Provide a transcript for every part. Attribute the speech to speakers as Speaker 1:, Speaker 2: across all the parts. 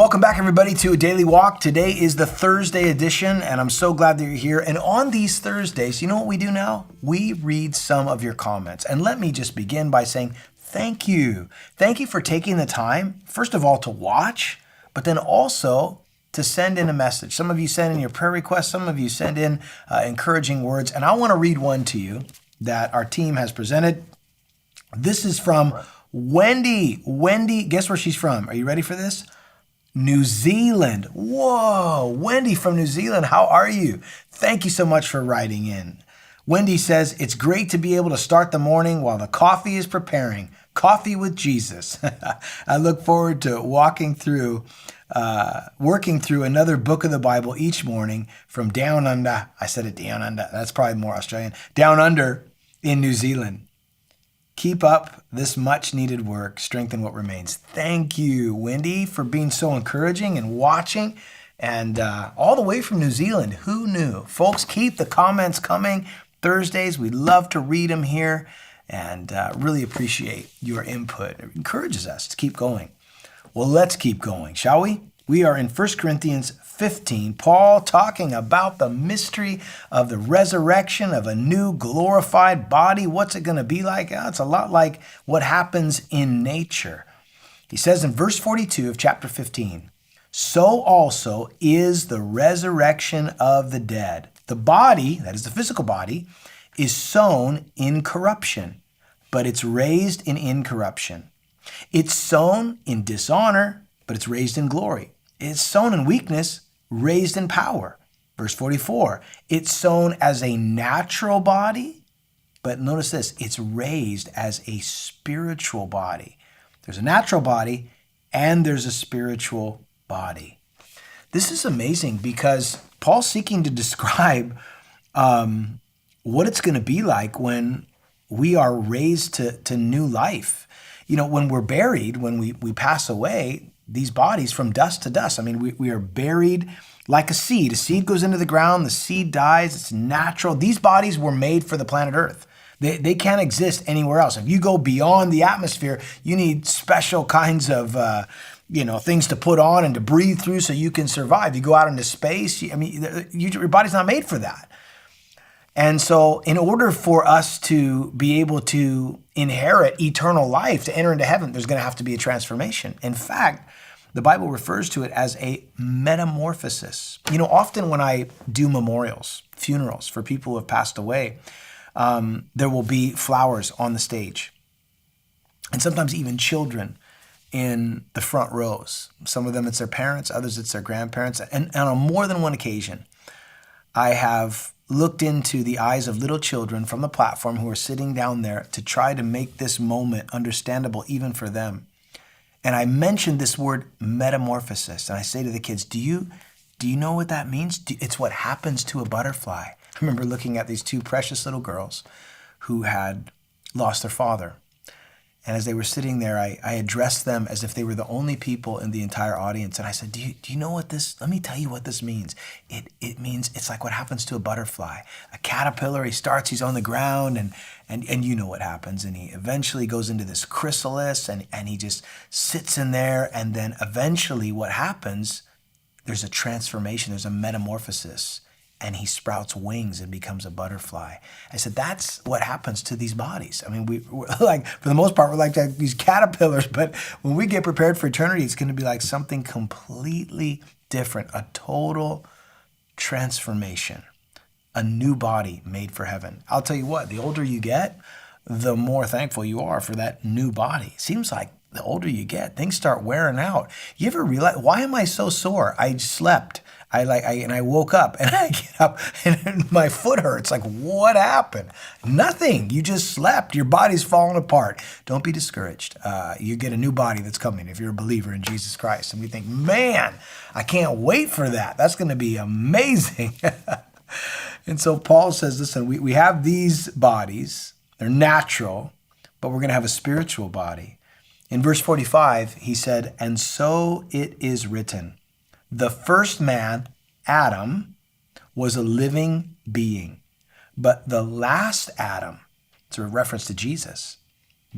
Speaker 1: Welcome back, everybody, to A Daily Walk. Today is the Thursday edition, and I'm so glad that you're here. And on these Thursdays, you know what we do now? We read some of your comments. And let me just begin by saying thank you. Thank you for taking the time, first of all, to watch, but then also to send in a message. Some of you send in your prayer requests. Some of you send in encouraging words. And I want to read one to you that our team has presented. This is from Wendy. Wendy, guess where she's from? Are you ready for this? New Zealand. Whoa, Wendy from New Zealand, how are you? Thank you so much for writing in. Wendy says, it's great to be able to start the morning while the coffee is preparing. Coffee with Jesus. I look forward to working through another book of the Bible each morning from down under. I said it down under. That's probably more Australian. Down under in New Zealand. Keep up this much needed work. Strengthen what remains. Thank you, Wendy, for being so encouraging and watching. And all the way from New Zealand. Who knew? Folks, keep the comments coming. Thursdays, we love to read them here and really appreciate your input. It encourages us to keep going. Well, let's keep going, shall we? We are in 1 Corinthians 15, Paul talking about the mystery of the resurrection of a new glorified body. What's it going to be like? It's a lot like what happens in nature. He says in verse 42 of chapter 15, so also is the resurrection of the dead. The body, that is the physical body, is sown in corruption, but it's raised in incorruption. It's sown in dishonor, but it's raised in glory. It's sown in weakness, raised in power. Verse 44, it's sown as a natural body, but notice this, it's raised as a spiritual body. There's a natural body and there's a spiritual body. This is amazing because Paul's seeking to describe what it's going to be like when we are raised to new life. You know, when we're buried, when we pass away, these bodies from dust to dust. I mean, we are buried like a seed. A seed goes into the ground, the seed dies, it's natural. These bodies were made for the planet Earth. They can't exist anywhere else. If you go beyond the atmosphere, you need special kinds of things to put on and to breathe through so you can survive. You go out into space, your body's not made for that. And so in order for us to be able to inherit eternal life, to enter into heaven, there's going to have to be a transformation. In fact, the Bible refers to it as a metamorphosis. You know, often when I do memorials, funerals for people who have passed away, there will be flowers on the stage. And sometimes even children in the front rows. Some of them it's their parents, others it's their grandparents. And on more than one occasion, I have looked into the eyes of little children from the platform who are sitting down there to try to make this moment understandable even for them. And I mentioned this word metamorphosis. And I say to the kids, do you know what that means? It's what happens to a butterfly. I remember looking at these two precious little girls who had lost their father. And as they were sitting there, I addressed them as if they were the only people in the entire audience. And I said, do you know what let me tell you what this means. It means it's like what happens to a butterfly. A caterpillar, he's on the ground and you know what happens. And he eventually goes into this chrysalis and he just sits in there. And then eventually what happens, there's a transformation, there's a metamorphosis. And he sprouts wings and becomes a butterfly. I said, that's what happens to these bodies. I mean, we're like, for the most part, we're like these caterpillars, but when we get prepared for eternity, it's going to be like something completely different, a total transformation, a new body made for heaven. I'll tell you what, the older you get, the more thankful you are for that new body. It seems like the older you get, things start wearing out. You ever realize, why am I so sore? I slept. I woke up and I get up and my foot hurts. Like, what happened? Nothing. You just slept. Your body's falling apart. Don't be discouraged. You get a new body that's coming if you're a believer in Jesus Christ. And we think, man, I can't wait for that. That's going to be amazing. And so Paul says, listen, we have these bodies. They're natural, but we're going to have a spiritual body. In verse 45, he said, and so it is written. The first man, Adam, was a living being, but the last Adam, it's a reference to Jesus,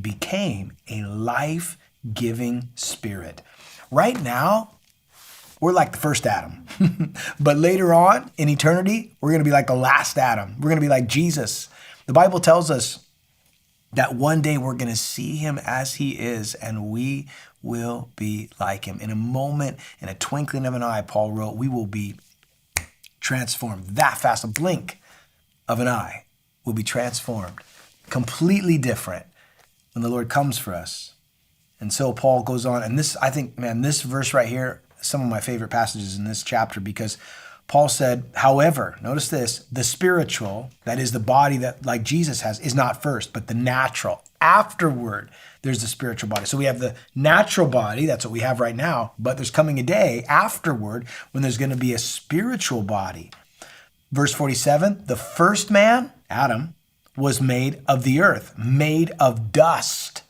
Speaker 1: became a life-giving spirit. Right now, we're like the first Adam. But later on in eternity, we're going to be like the last Adam. We're going to be like Jesus. The Bible tells us that one day we're going to see him as he is, and we will be like him. In a moment, in a twinkling of an eye, Paul wrote, we will be transformed that fast. A blink of an eye will be transformed. Completely different when the Lord comes for us. And so Paul goes on, and this, I think, man, this verse right here, some of my favorite passages in this chapter, because Paul said, however, notice this, the spiritual, that is the body that like Jesus has, is not first, but the natural. Afterward, there's the spiritual body. So we have the natural body, that's what we have right now, but there's coming a day afterward when there's going to be a spiritual body. Verse 47, the first man, Adam, was made of the earth, made of dust.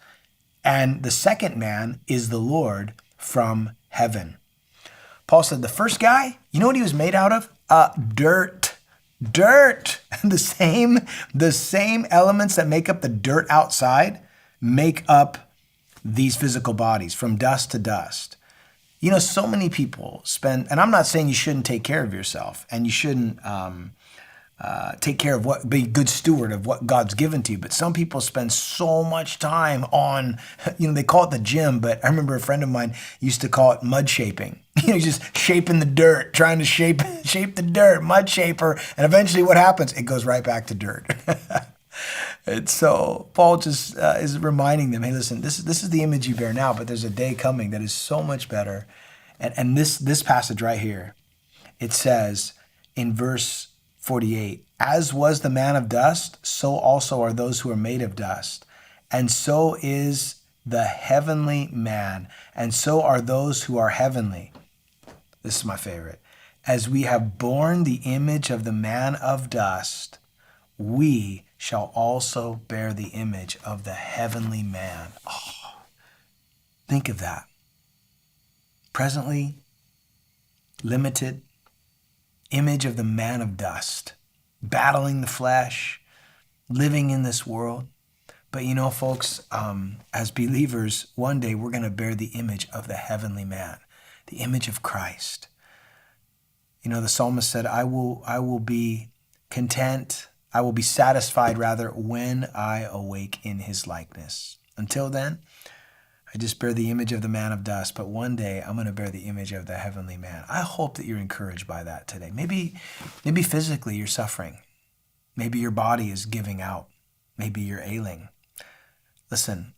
Speaker 1: And the second man is the Lord from heaven. Paul said the first guy, you know what he was made out of? Dirt. Dirt. The same elements that make up the dirt outside make up these physical bodies, from dust to dust. You know, so many people spend, and I'm not saying you shouldn't take care of yourself and you shouldn't take care of be a good steward of what God's given to you. But some people spend so much time on, they call it the gym, but I remember a friend of mine used to call it mud shaping. Just shaping the dirt, trying to shape the dirt, mud shaper. And eventually what happens? It goes right back to dirt. And so Paul just is reminding them, hey, listen, this is the image you bear now, but there's a day coming that is so much better. And this passage right here, it says in verse 48, as was the man of dust, so also are those who are made of dust. And so is the heavenly man. And so are those who are heavenly. This is my favorite. As we have borne the image of the man of dust, we shall also bear the image of the heavenly man. Oh, think of that. Presently, limited, image of the man of dust, battling the flesh, living in this world. But folks, as believers, one day we're going to bear the image of the heavenly man, the image of Christ. The psalmist said, I will be content, I will be satisfied rather when I awake in his likeness. Until then, I just bear the image of the man of dust, but one day I'm going to bear the image of the heavenly man. I hope that you're encouraged by that today. Maybe physically you're suffering. Maybe your body is giving out. Maybe you're ailing. Listen,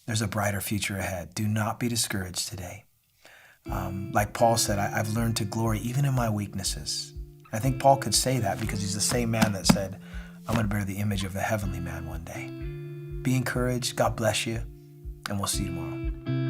Speaker 1: there's a brighter future ahead. Do not be discouraged today. Like Paul said, I've learned to glory even in my weaknesses. I think Paul could say that because he's the same man that said, I'm going to bear the image of the heavenly man one day. Be encouraged. God bless you. And we'll see you tomorrow.